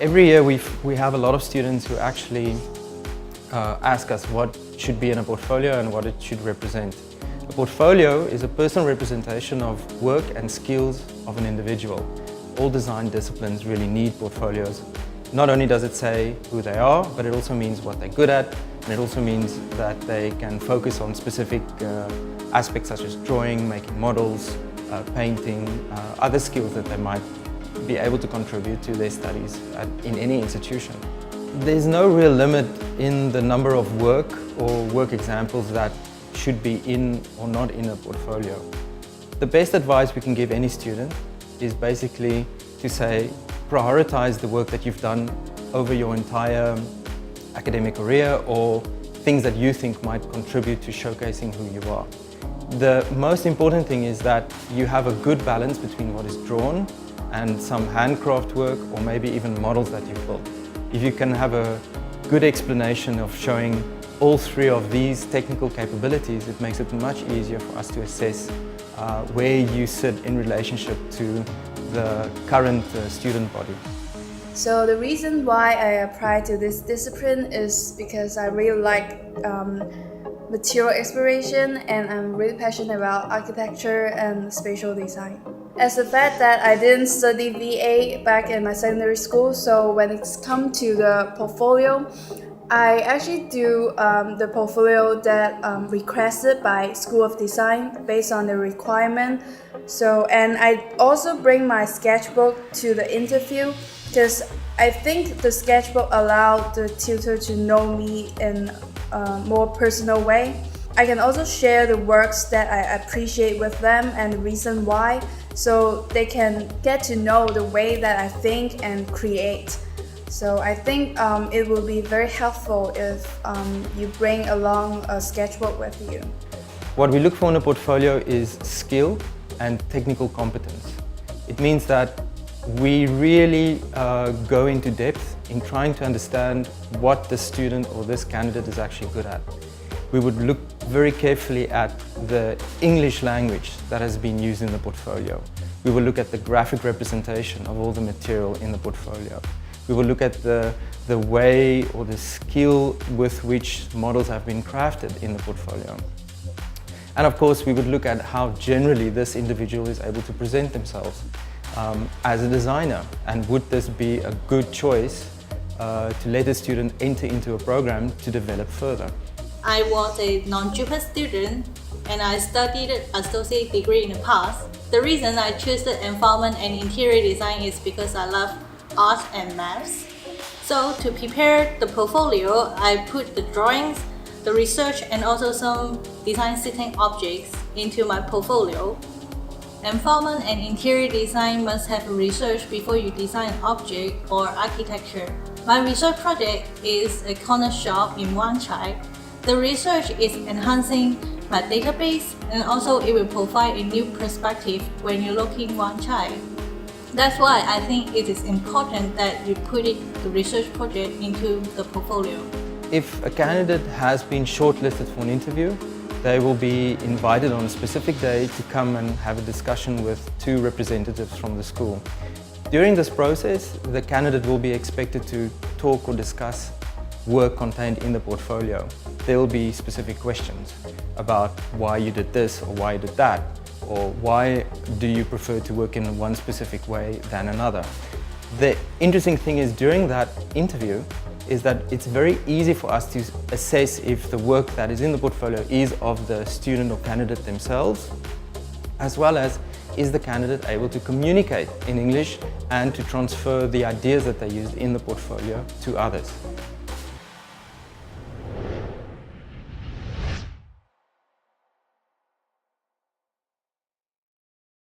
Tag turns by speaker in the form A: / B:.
A: Every year we have a lot of students who actually ask us what should be in a portfolio and what it should represent. A portfolio is a personal representation of work and skills of an individual. All design disciplines really need portfolios. Not only does it say who they are, but it also means what they're good at, and it also means that they can focus on specific aspects such as drawing, making models, painting, other skills that they might be able to contribute to their studies in any institution. There's no real limit in the number of work or work examples that should be in or not in a portfolio. The best advice we can give any student is basically to say, prioritize the work that you've done over your entire academic career or things that you think might contribute to showcasing who you are. The most important thing is that you have a good balance between what is drawn and some handcraft work or maybe even models that you've built. If you can have a good explanation of showing all three of these technical capabilities, it makes it much easier for us to assess where you sit in relationship to the current student body.
B: So the reason why I applied to this discipline is because I really like material exploration and I'm really passionate about architecture and spatial design. As the fact that I didn't study VA back in my secondary school, so when it's come to the portfolio, I actually do the portfolio that requested by School of Design based on the requirement. And I also bring my sketchbook to the interview because I think the sketchbook allowed the tutor to know me in a more personal way. I can also share the works that I appreciate with them and the reason why, so they can get to know the way that I think and create. So I think it will be very helpful if you bring along a sketchbook with you.
A: What we look for in a portfolio is skill and technical competence. It means that we really go into depth in trying to understand what the student or this candidate is actually good at. We would look very carefully at the English language that has been used in the portfolio. We will look at the graphic representation of all the material in the portfolio. We will look at the way or the skill with which models have been crafted in the portfolio. And of course, we would look at how generally this individual is able to present themselves as a designer. And would this be a good choice to let a student enter into a program to develop further?
C: I was a non-JUPAS student and I studied an associate degree in the past. The reason I chose the environment and interior design is because I love art and maths. So to prepare the portfolio, I put the drawings, the research and also some design sitting objects into my portfolio. Environment and interior design must have research before you design an object or architecture. My research project is a corner shop in Wan Chai. The research is enhancing my database and also it will provide a new perspective when you look in Wan Chai. That's why I think it is important that you put the research project into the portfolio.
A: If a candidate has been shortlisted for an interview, they will be invited on a specific day to come and have a discussion with two representatives from the school. During this process, the candidate will be expected to talk or discuss work contained in the portfolio. There will be specific questions about why you did this or why you did that, or why do you prefer to work in one specific way than another. The interesting thing is during that interview is that it's very easy for us to assess if the work that is in the portfolio is of the student or candidate themselves, as well as is the candidate able to communicate in English and to transfer the ideas that they used in the portfolio to others.